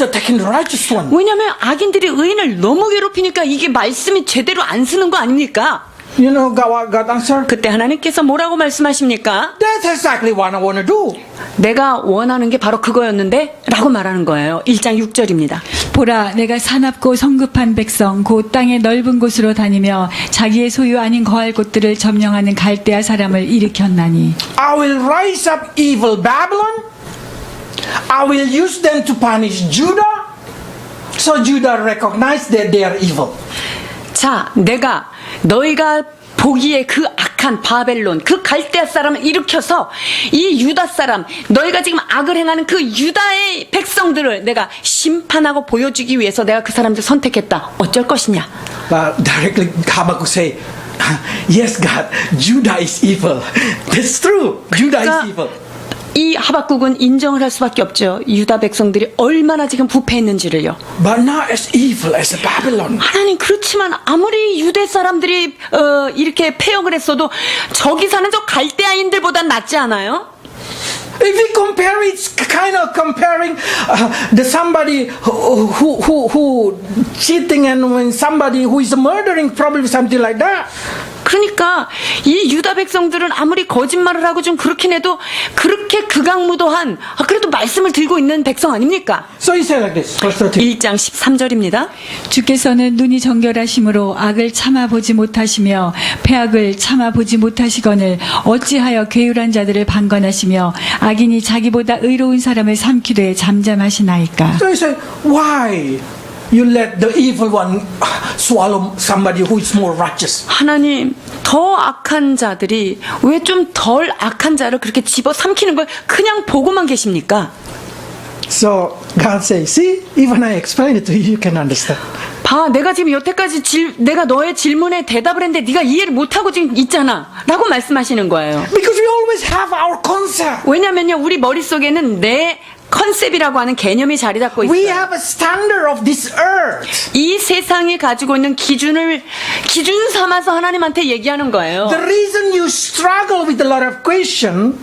attacking the righteous one. 왜냐하면 악인들이 의인을 너무 괴롭히니까 이게 말씀이 제대로 안 쓰는 거 아닙니까? You know God answer? 그때 하나님께서 뭐라고 말씀하십니까? That's exactly what I want to do. 내가 원하는 게 바로 그거였는데 라고 말하는 거예요. 1장 6절입니다. 보라, 내가 사납고 성급한 백성 곧 땅의 넓은 곳으로 다니며 자기의 소유 아닌 거할 곳들을 점령하는 갈대아 사람을 일으켰나니 I will rise up evil Babylon. I will use them to punish Judah. So Judah recognize that they are evil. 자, 내가 너희가 보기에 그 악한 바벨론, 그 갈대아 사람을 일으켜서 이 유다 사람, 너희가 지금 악을 행하는 그 유다의 백성들을 내가 심판하고 보여주기 위해서 내가 그 사람들 선택했다. 어쩔 것이냐? Directly Habakkuk say, yes God, Judah is evil. That's true. Judah is evil. 이 하박국은 인정을 할 수밖에 없죠. 유다 백성들이 얼마나 지금 부패했는지를요. But not as evil as Babylon. 하나님, 그렇지만 아무리 유대 사람들이 이렇게 패역을 했어도 저기 사는 저 갈대아인들보단 낫지 않아요? If we compare, it's kind of comparing the somebody who cheating and when somebody who is murdering, probably something like that. 그러니까 이 유다 백성들은 아무리 거짓말을 하고 좀 그렇긴 해도 그렇게 극악무도한 그래도 말씀을 들고 있는 백성 아닙니까? So he said like this, verse 13. 1장 13절입니다. 주께서는 눈이 정결하심으로 악을 참아보지 못하시며 패악을 참아보지 못하시거늘 어찌하여 괴율한 자들을 방관하시며 악인이 자기보다 의로운 사람을 삼키되 잠잠하시나이까. So he said, why you let the evil one swallow somebody who is more righteous? 하나님, 더 악한 자들이 왜 좀 덜 악한 자를 그렇게 집어 삼키는 걸 그냥 보고만 계십니까? So God says, see, even I explained it to you, you can understand. 봐, 내가 지금 여태까지 내가 너의 질문에 대답을 했는데 네가 이해를 못하고 지금 있잖아 라고 말씀하시는 거예요. Because we always have our concept. 왜냐면요, 우리 머릿속에는 내 컨셉이라고 하는 개념이 자리 잡고 We 있어요. have a standard of this earth. 이 세상이 가지고 있는 기준 삼아서 하나님한테 얘기하는 거예요. The reason you struggle with a lot of questions,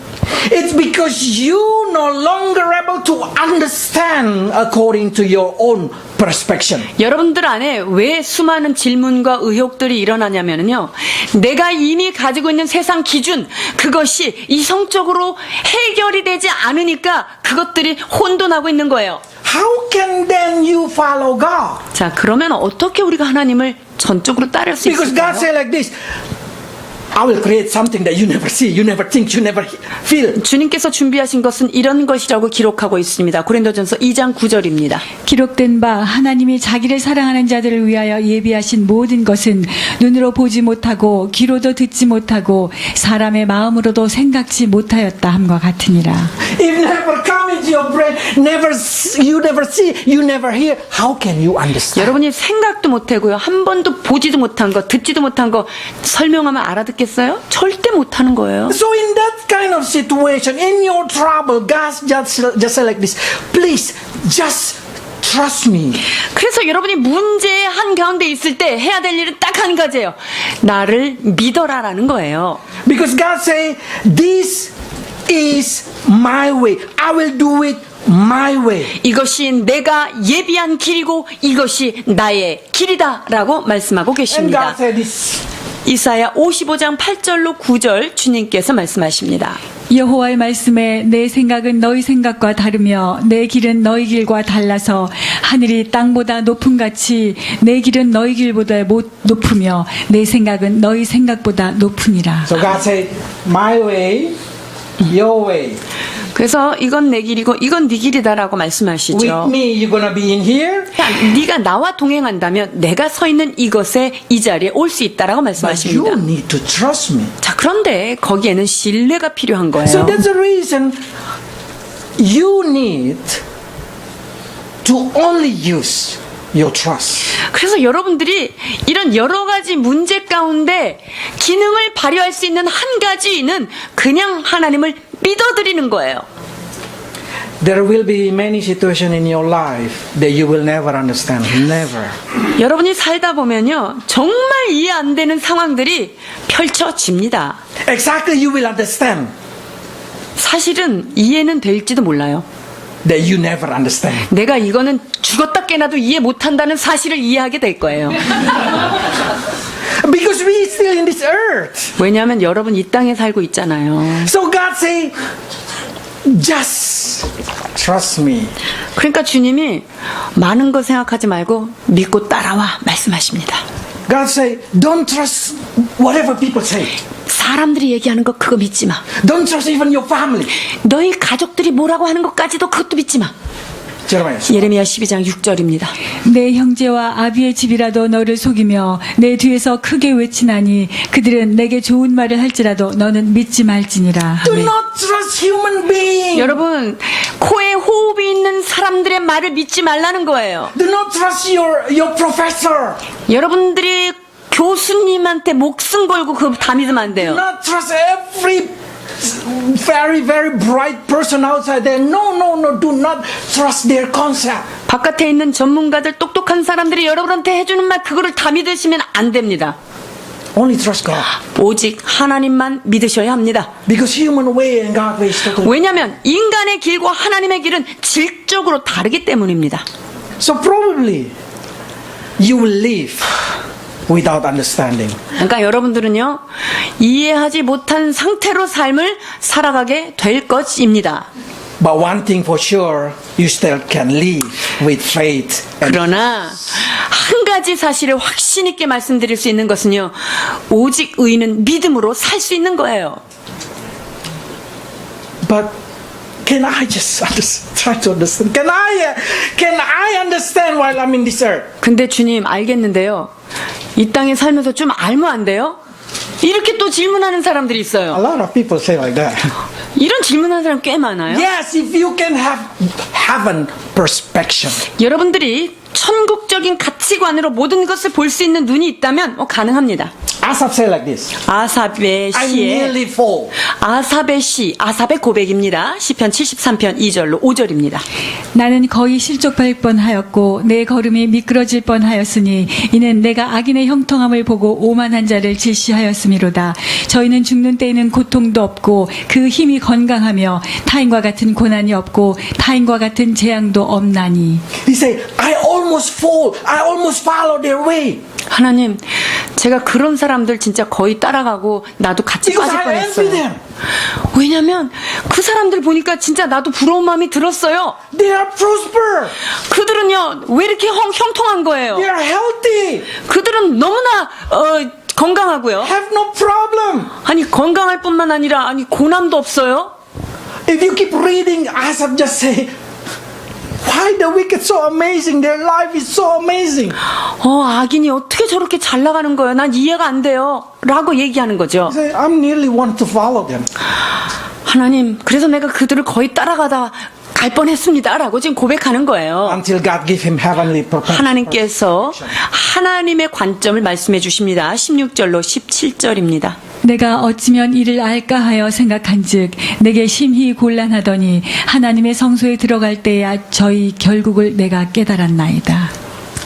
it's because you no longer able to understand according to your own perspective. 여러분들 안에 왜 수많은 질문과 의혹들이 일어나냐면요, 내가 이미 가지고 있는 세상 기준, 그것이 이성적으로 해결이 되지 않으니까 그것들이 혼돈하고 있는 거예요. How can then you follow God? 자, 그러면 어떻게 우리가 하나님을 전적으로 따를 수 Because God 있을까요? said like this, I will create something that you never see, you never think, you never feel. 주님께서 준비하신 것은 이런 것이라고 기록하고 있습니다. 고린도전서 2장 9절입니다. 기록된 바 하나님이 자기를 사랑하는 자들을 위하여 예비하신 모든 것은 눈으로 보지 못하고 귀로도 듣지 못하고 사람의 마음으로도 생각지 못하였다 함과 같으니라. If never come into your brain, you never see, you never hear, how can you understand? 여러분이 생각도 못하고요, 한 번도 보지도 못한 거, 듣지도 못한 거 설명하면 알아듣겠어요? 절대 못하는 거예요. So in that kind of situation, in your trouble, God just say like this, please just trust me. 그래서 여러분이 문제의 한가운데 있을 때 해야 될 일은 딱 한 가지예요. 나를 믿어라라는 거예요. Because God say, this is my way. I will do it my way. 이것이 내가 예비한 길이고 이것이 나의 길이다라고 말씀하고 And 계십니다. God said this. 이사야 55장 8절로 9절 주님께서 말씀하십니다. 여호와의 말씀에 내 생각은 너희 생각과 다르며 내 길은 너희 길과 달라서 하늘이 땅보다 높음 같이 내 길은 너희 길보다 높으며 내 생각은 너희 생각보다 높으니라. So God said, my way your way. 그래서 이건 내 길이고 이건 네 길이다라고 말씀하시죠. With me, you're gonna be in here. 야, 네가 나와 동행한다면 내가 서 있는 이것에 이 자리에 올 수 있다라고 But 말씀하십니다. you need to trust me. 자, 그런데 거기에는 신뢰가 필요한 거예요. So that's the reason you need to only use your trust. 그래서 여러분들이 이런 여러 가지 문제 가운데 기능을 발휘할 수 있는 한 가지는 그냥 하나님을 믿어드리는 거예요. There will be many situations in your life that you will never understand. Never. 여러분이 살다 보면요, 정말 이해 안 되는 상황들이 펼쳐집니다. Exactly, you will understand 사실은 이해는 될지도 몰라요. that you never understand. 내가 이거는 죽었다 깨나도 이해 못한다는 사실을 이해하게 될 거예요. Because we still in this earth. 왜냐하면 여러분 이 땅에 살고 있잖아요. So God say, just trust me. 그러니까 주님이 많은 거 생각하지 말고 믿고 따라와 말씀하십니다. God say, don't trust whatever people say. 사람들이 얘기하는 거 그거 믿지 마. Don't trust even your family. 너희 가족들이 뭐라고 하는 것까지도 그것도 믿지 마. Jeremiah. 예레미야 12장 6절입니다. 내 형제와 아비의 집이라도 너를 속이며 내 뒤에서 크게 외치나니 그들은 내게 좋은 말을 할지라도 너는 믿지 말지니라. Do not trust human beings. 여러분, 코에 호흡이 있는 사람들의 말을 믿지 말라는 거예요. Do not trust your professor. 여러분들이 교수님한테 목숨 걸고 그거 다 믿으면 안 Do 돼요. not trust every very bright person outside there. No. Do not trust their concept. 바깥에 있는 전문가들, 똑똑한 사람들이 여러분한테 해주는 말 그거를 다 믿으시면 안 됩니다. Only trust God. 오직 하나님만 믿으셔야 합니다. Because human way and God way is totally. 왜냐하면 인간의 길과 하나님의 길은 질적으로 다르기 때문입니다. So probably you will live without understanding. 그러니까 여러분들은요, 이해하지 못한 상태로 삶을 살아가게 될 것입니다. But one thing for sure, you still can live with faith. And 그러나 한 가지 사실을 확신 있게 말씀드릴 수 있는 것은요, 오직 의인은 믿음으로 살 수 있는 거예요. but can I just try to understand? Can I understand while I'm in this earth? 근데 주님 알겠는데요, 이 땅에 살면서 좀 알면 안 돼요? 이렇게 또 질문하는 사람들이 A 있어요. lot of people say like that. 이런 질문하는 사람 꽤 많아요. Yes, if you can have heaven perspective. 여러분들이 천국적인 가치관으로 모든 것을 볼 수 있는 눈이 있다면 가능합니다. Asaph say like this. 아삽의 I 시에 nearly fall. 아삽의 시, 아삽의 고백입니다. 시편 73편 2절로 5절입니다. 나는 거의 실족할 뻔하였고 내 걸음이 미끄러질 뻔하였으니 이는 내가 악인의 형통함을 보고 오만한 자를 질시하였음이로다. 저희는 죽는 때에는 고통도 없고 그 힘이 건강하며 타인과 같은 고난이 없고 타인과 같은 재앙도 없나니. He say, I almost fall. I almost follow their way. 하나님, 제가 그런 사람들 진짜 거의 따라가고 나도 같이 Because 빠질 I envy 뻔했어요. them. 왜냐면 그 사람들 보니까 진짜 나도 부러운 마음이 들었어요. They are prosper. 그들은요, 왜 이렇게 형통한 거예요? They are healthy. 그들은 너무나 건강하고요. Have no problem. 아니, 건강할 뿐만 아니라 아니 고난도 없어요. If you keep reading, Asaph just say, why the wicked so amazing? Their life is so amazing. 악인이 어떻게 저렇게 잘 나가는 거예요? 난 이해가 안 돼요. 라고 얘기하는 거죠. He say, I'm nearly want to follow them. 하나님, 그래서 내가 그들을 거의 따라가다 갈 뻔했습니다. 라고 지금 고백하는 거예요. Until God give him heavenly purpose. 하나님께서 하나님의 관점을 말씀해 주십니다. 16절로 17절입니다. 내가 어찌면 이를 알까 하여 생각한즉 내게 심히 곤란하더니 하나님의 성소에 들어갈 때야 저희 결국을 내가 깨달았나이다.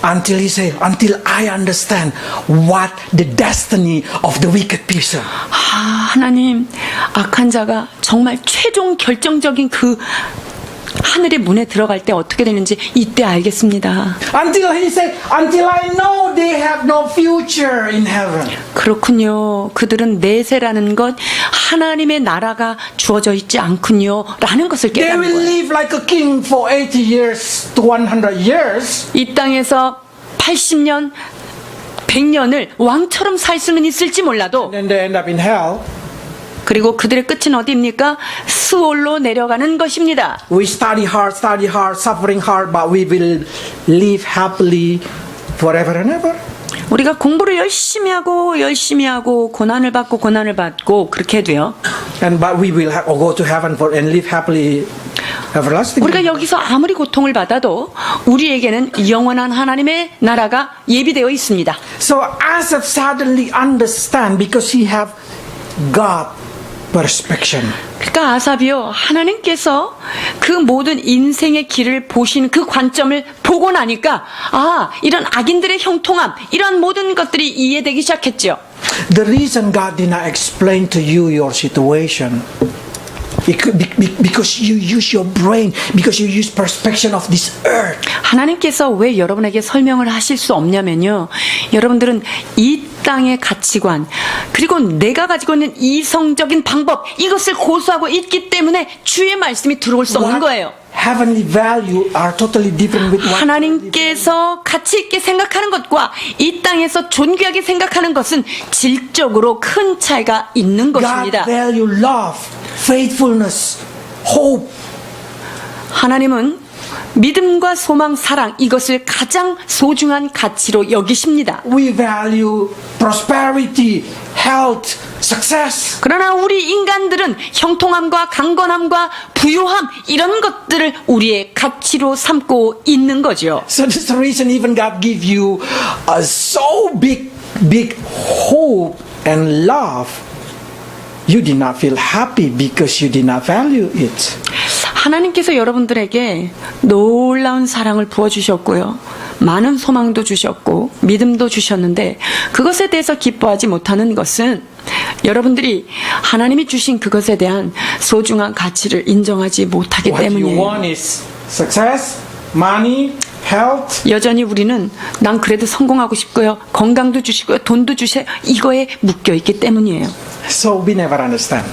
Until he say, until I understand what the destiny of the wicked person. 하나님, 악한 자가 정말 최종 결정적인 그 하늘의 문에 들어갈 때 어떻게 되는지 이때 알겠습니다. Until he say, until I know they have no future in heaven. 그렇군요. 그들은 내세라는 것, 하나님의 나라가 주어져 있지 않군요. 라는 것을 They 깨닫는 will 거예요. live like a king for 80 years to 100 years. 이 땅에서 80년, 100년을 왕처럼 살 수는 있을지 몰라도 Then they end up in hell. 그리고 그들의 끝은 어디입니까? 수올로 내려가는 것입니다. We study hard, suffering hard, but we will live happily forever and ever. 우리가 공부를 열심히 하고 고난을 받고 그렇게 해도요. But we will go to heaven and live happily everlasting. 우리가 여기서 아무리 고통을 받아도 우리에게는 영원한 하나님의 나라가 예비되어 있습니다. So Asaph suddenly understand because he have God perspective. 그러니까 아삽이요, 하나님께서 그 모든 인생의 길을 보신 그 관점을 보고 나니까 이런 악인들의 형통함, 이런 모든 것들이 이해되기 시작했죠. The reason God did not explain to you your situation because you use your brain, because you use perspective of this earth. 하나님께서 왜 여러분에게 설명을 하실 수 없냐면요, 여러분들은 이 땅의 가치관, 그리고 내가 가지고 있는 이성적인 방법, 이것을 고수하고 있기 때문에 주의 말씀이 들어올 수 없는 거예요. Heavenly value are totally different with what 하나님께서 가치 있게 생각하는 것과 이 땅에서 존귀하게 생각하는 것은 질적으로 큰 차이가 있는 God 것입니다. value love, faithfulness, hope. 하나님은 믿음과 소망, 사랑, 이것을 가장 소중한 가치로 여기십니다. We value prosperity, health, success. 그러나 우리 인간들은 형통함과 강건함과 부유함, 이런 것들을 우리의 가치로 삼고 있는 거죠. So that's the reason even God give you a so big hope and love. You did not feel happy because you did not value it. 하나님께서 여러분들에게 놀라운 사랑을 부어주셨고요, 많은 소망도 주셨고 믿음도 주셨는데 그것에 대해서 기뻐하지 못하는 것은 여러분들이 하나님이 주신 그것에 대한 소중한 가치를 인정하지 못하기 What you 때문이에요. want is success, money, health. 여전히 우리는 난 그래도 성공하고 싶고요, 건강도 주시고요, 돈도 주세요, 이거에 묶여있기 때문이에요. So we never understand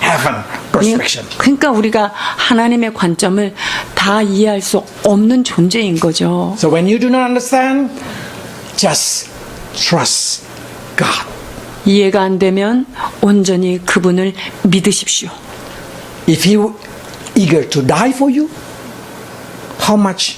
heaven perspective. 그러니까 우리가 하나님의 관점을 다 이해할 수 없는 존재인 거죠. So when you do not understand, just trust God. 이해가 안 되면 온전히 그분을 믿으십시오. If He eager to die for you, how much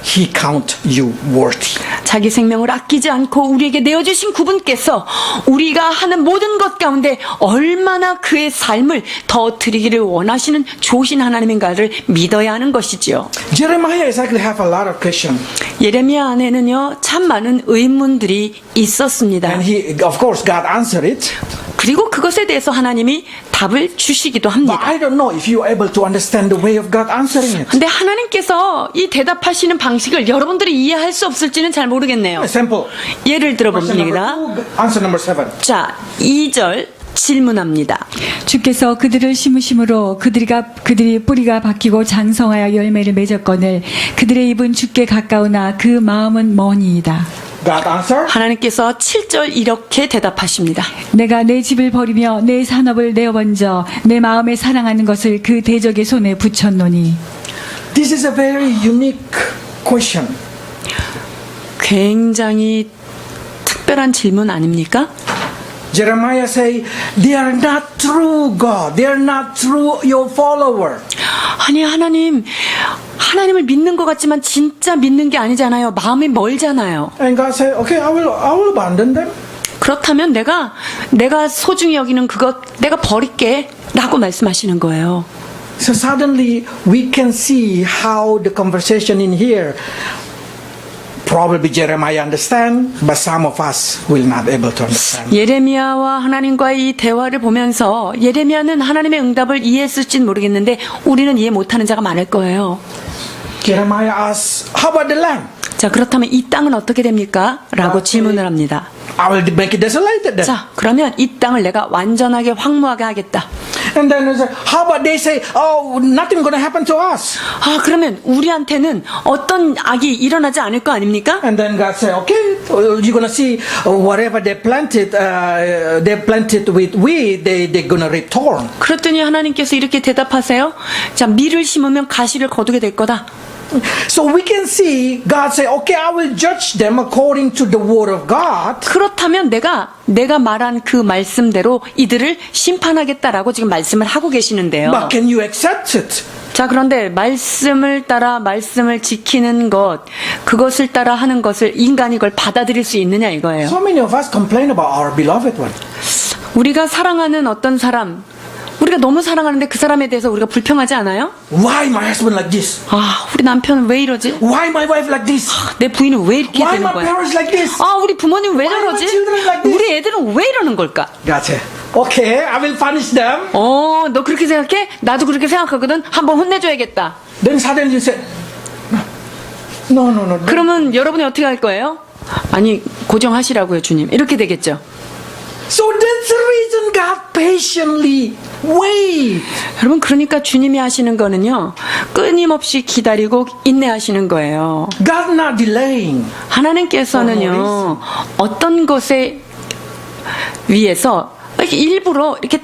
He count you worthy? 자기 생명을 아끼지 않고 우리에게 내어주신 그분께서 우리가 하는 모든 것 가운데 얼마나 그의 삶을 더 드리기를 원하시는 좋으신 하나님인가를 믿어야 하는 것이지요. Jeremiah exactly have a lot of questions. 예레미야 안에는요, 참 많은 의문들이 있었습니다. And he, of course, God answered it. 그리고 그것에 대해서 하나님이 답을 주시기도 But 합니다. I don't know if you are able to understand the way of God answering it. 근데 하나님께서 이 대답하시는 방식을 여러분들이 이해할 수 없을지는 잘 모르겠네요. Example. 예를 Question number 들어봅니다. 2, answer number 7. 자, 2절 질문합니다. 주께서 그들을 심으심으로 그들이 뿌리가 박히고 장성하여 열매를 맺었거늘 그들의 입은 주께 가까우나 그 마음은 머니이다. God answer. 하나님께서 7절 이렇게 대답하십니다. 내가 내 집을 버리며 내 산업을 내어번져 내 마음에 사랑하는 것을 그 대적의 손에 붙였노니. This is a very unique question. 굉장히 특별한 질문 아닙니까? Jeremiah say, they are not true God. They are not true your follower. 아니, 하나님을 믿는 것 같지만 진짜 믿는 게 아니잖아요. 마음이 멀잖아요. And God say, okay, I will abandon them. 그렇다면 내가 소중히 여기는 그것 내가 버릴게 라고 말씀하시는 거예요. So suddenly we can see how the conversation in here, probably Jeremiah understand, but some of us will not able to understand. 예레미야와 하나님과의 이 대화를 보면서 예레미야는 하나님의 응답을 이해했을지는 모르겠는데 우리는 이해 못하는 자가 많을 거예요. Jeremiah asks, how about the land? 자, 그렇다면 이 땅은 어떻게 됩니까? 라고 질문을 합니다. I will make it desolated then. 자, 그러면 이 땅을 내가 완전하게 황무하게 하겠다. And then how about they say, oh, nothing going to happen to us. 그러면 우리한테는 어떤 악이 일어나지 않을 거 아닙니까? And then God say, okay, you're going to see whatever they planted with weed, they're going to reap thorn. 그랬더니 하나님께서 이렇게 대답하세요. 자, 밀을 심으면 가시를 거두게 될 거다. So we can see God say, okay, I will judge them according to the word of God. 그렇다면 내가 말한 그 말씀대로 이들을 심판하겠다라고 지금 말씀을 하고 계시는데요. But can you accept it? 자, 그런데 말씀을 따라 말씀을 지키는 것, 그것을 따라 하는 것을 인간이 이걸 받아들일 수 있느냐 이거예요. So many of us complain about our beloved one. 우리가 사랑하는 어떤 사람, 우리가 너무 사랑하는데 그 사람에 대해서 우리가 불평하지 않아요? Why my husband like this? 아, 우리 남편은 왜 이러지? Why my wife like this? 내 부인은 왜 이렇게 Why 되는 my 거야? parents like this? 아, 우리 부모님 왜 Why my 저러지? children like this? 우리 애들은 왜 이러는 걸까? Gotcha. Okay, I will punish them. 너 그렇게 생각해? 나도 그렇게 생각하거든. 한번 혼내줘야겠다. Then suddenly you say, no. 그러면 여러분이 어떻게 할 거예요? 아니, 고정하시라고요, 주님. 이렇게 되겠죠. So that's the reason God patiently wait. 여러분, 그러니까 주님이 하시는 거는요, 끊임없이 기다리고 인내하시는 거예요. God not delaying. 하나님께서는요, 어떤 것에 위해서 이렇게 일부러 이렇게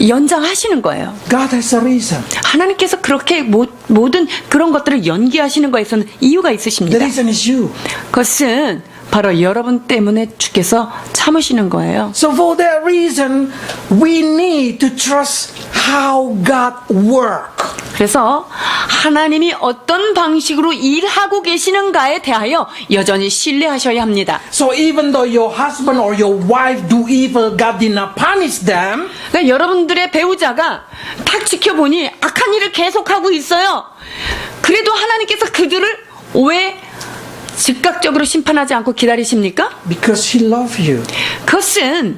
연장하시는 거예요. God has a reason. 하나님께서 그렇게 모든 그런 것들을 연기하시는 것에서는 이유가 The 있으십니다. reason is you. 그것은 바로 여러분 때문에 주께서 참으시는 거예요. So for that reason, we need to trust how God works. 그래서 하나님이 어떤 방식으로 일하고 계시는가에 대하여 여전히 신뢰하셔야 합니다. So even though your husband or your wife do evil, God did not punish them. 그러니까 여러분들의 배우자가 딱 지켜보니 악한 일을 계속하고 있어요. 그래도 하나님께서 그들을 왜 즉각적으로 심판하지 않고 기다리십니까? Because He loves you. 그것은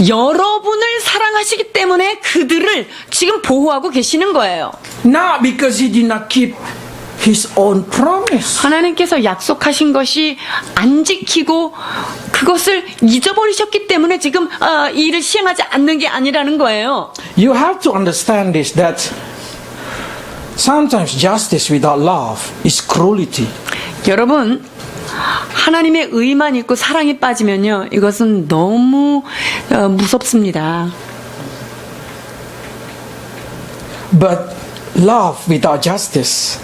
여러분을 사랑하시기 때문에 그들을 지금 보호하고 계시는 거예요. Not because He did not keep His own promise. 하나님께서 약속하신 것이 안 지키고 그것을 잊어버리셨기 때문에 지금 이 일을 시행하지 않는 게 아니라는 거예요. You have to understand this, that sometimes justice without love is cruelty. 여러분, 하나님의 의만 있고 사랑이 빠지면요, 이것은 너무 무섭습니다. But love without justice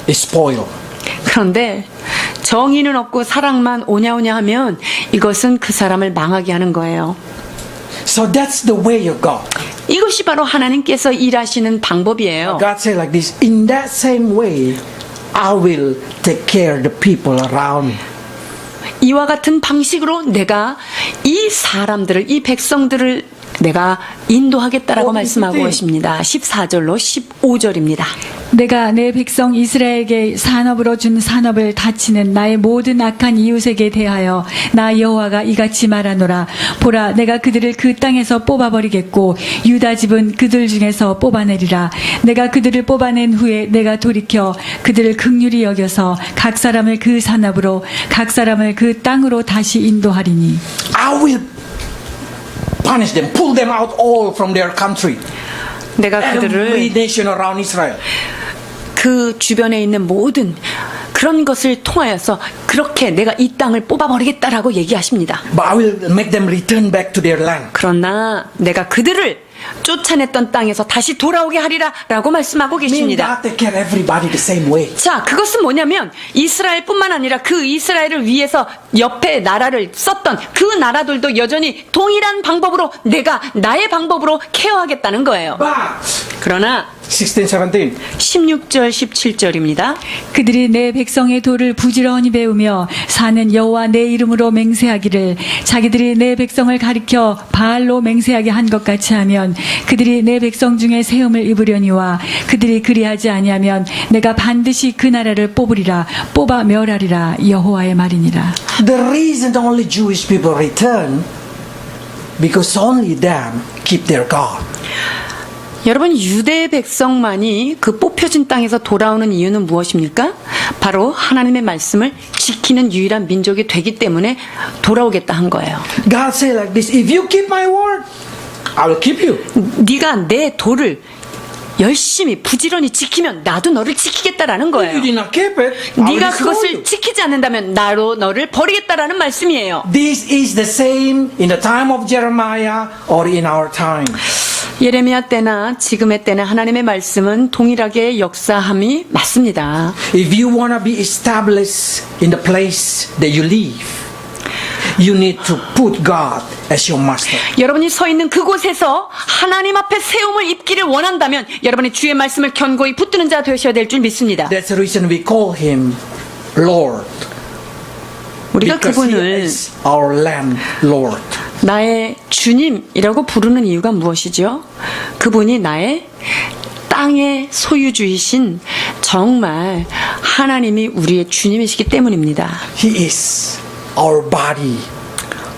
is spoiled. 그런데 정의는 없고 사랑만 오냐오냐 하면 이것은 그 사람을 망하게 하는 거예요. So that's the way of God. 이것이 바로 하나님께서 일하시는 방법이에요. God said like this, in that same way, I will take care of the people around me. 이와 같은 방식으로 내가 이 사람들을, 이 백성들을 내가 인도하겠다라고 말씀하고 계십니다. 14절로 15절입니다. 내가 내 백성 이스라엘에게 산업으로 준 산업을 다치는 나의 모든 악한 이웃에게 대하여 나 여호와가 이같이 말하노라. 보라, 내가 그들을 그 땅에서 뽑아버리겠고 유다 집은 그들 중에서 뽑아내리라. 내가 그들을 뽑아낸 후에 내가 돌이켜 그들을 긍휼히 여겨서 각 사람을 그 산업으로 각 사람을 그 땅으로 다시 인도하리니. I will punish them, pull them out all from their country. 내가 Every 그들을 nation around Israel. 그 주변에 있는 모든 그런 것을 통하여서 그렇게 내가 이 땅을 뽑아버리겠다라고 얘기하십니다. But I will make them return back to their land. 그러나 내가 그들을 쫓아냈던 땅에서 다시 돌아오게 하리라 라고 말씀하고 Meaning 계십니다. God take care of everybody the same way. 자, 그것은 뭐냐면 이스라엘뿐만 아니라 그 이스라엘을 위해서 옆에 나라를 썼던 그 나라들도 여전히 동일한 방법으로 내가 나의 방법으로 케어하겠다는 거예요. But 그러나 16, 17. 16절 17절입니다. 그들이 내 백성의 도를 부지런히 배우며 사는 여호와 내 이름으로 맹세하기를 자기들이 내 백성을 가리켜 바알로 맹세하게 한 것 같이 하면 그들이 내 백성 중에 세움을 입으려니와 그들이 그리하지 아니하면 내가 반드시 그 나라를 뽑으리라 뽑아 멸하리라 여호와의 말이니라. The reason only Jewish people return because only them keep their God. 여러분, 유대 백성만이 그 뽑혀진 땅에서 돌아오는 이유는 무엇입니까? 바로 하나님의 말씀을 지키는 유일한 민족이 되기 때문에 돌아오겠다 한 거예요. God say like this, if you keep my word, I will keep you. 네가 내 도를 열심히 부지런히 지키면 나도 너를 지키겠다라는 If 거예요. you did not keep it, I will 네가 destroy 그것을 you. 지키지 않는다면 나로 너를 버리겠다라는 말씀이에요. This is the same in the time of Jeremiah or in our time. 예레미야 때나 지금의 때나 하나님의 말씀은 동일하게 역사함이 맞습니다. If you want to be established in the place that you live, you need to put God as your master. 여러분이 서 있는 그곳에서 하나님 앞에 세움을 입기를 원한다면 여러분이 주의 말씀을 견고히 붙드는 자 되셔야 될 줄 믿습니다. That's the reason we call him Lord. 우리가 Because he 그분을 is our land Lord. 나의 주님이라고 부르는 이유가 무엇이죠? 그분이 나의 땅의 소유주이신 정말 하나님이 우리의 주님이시기 때문입니다. He is our body.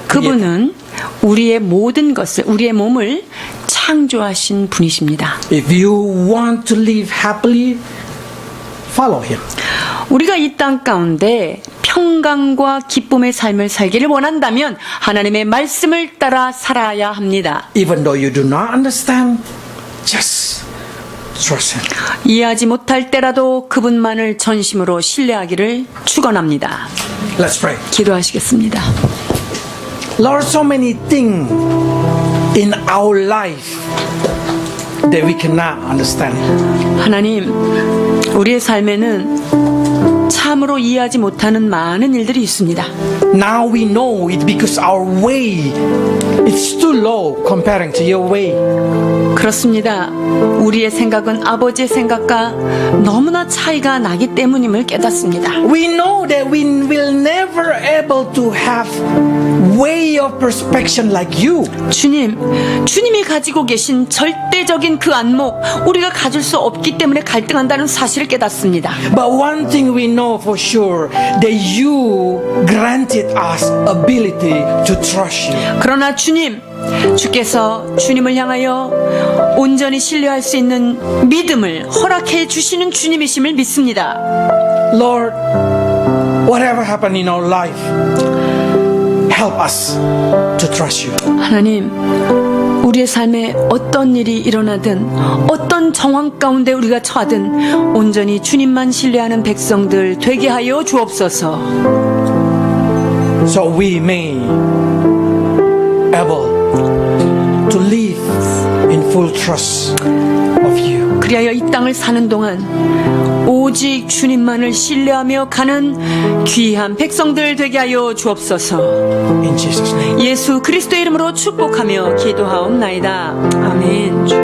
그분은 우리의 모든 것을, 우리의 몸을 창조하신 분이십니다. If you want to live happily, follow him. 우리가 이 땅 가운데 평강과 기쁨의 삶을 살기를 원한다면 하나님의 말씀을 따라 살아야 합니다. Even though you do not understand, just trust him. 이해하지 못할 때라도 그분만을 전심으로 신뢰하기를 축원합니다. Let's pray. 기도하시겠습니다. Lord, so many things in our life that we cannot understand. 하나님, 우리의 삶에는 참으로 이해하지 못하는 많은 일들이 있습니다. Now we know it because our way is too low comparing to your way. 그렇습니다. 우리의 생각은 아버지의 생각과 너무나 차이가 나기 때문임을 깨닫습니다. We know that we will never able to have way of perspection like you. 주님이 가지고 계신 절대적인 그 안목, 우리가 가질 수 없기 때문에 갈등한다는 사실을 깨닫습니다. But one thing we know for sure that you granted us ability to trust you. 그러나 주께서 주님을 향하여 온전히 신뢰할 수 있는 믿음을 허락해 주시는 주님이심을 믿습니다. Lord, whatever happened in our life, help us to trust you. 하나님, 우리의 삶에 어떤 일이 일어나든 어떤 정황 가운데 우리가 처하든 온전히 주님만 신뢰하는 백성들 되게 하여 주옵소서. So we may able to live in full trust of you. 그리하여 이 땅을 사는 동안 오직 주님만을 신뢰하며 가는 귀한 백성들 되게 하여 주옵소서. In Jesus' name. 예수 그리스도의 이름으로 축복하며 기도하옵나이다. 아멘.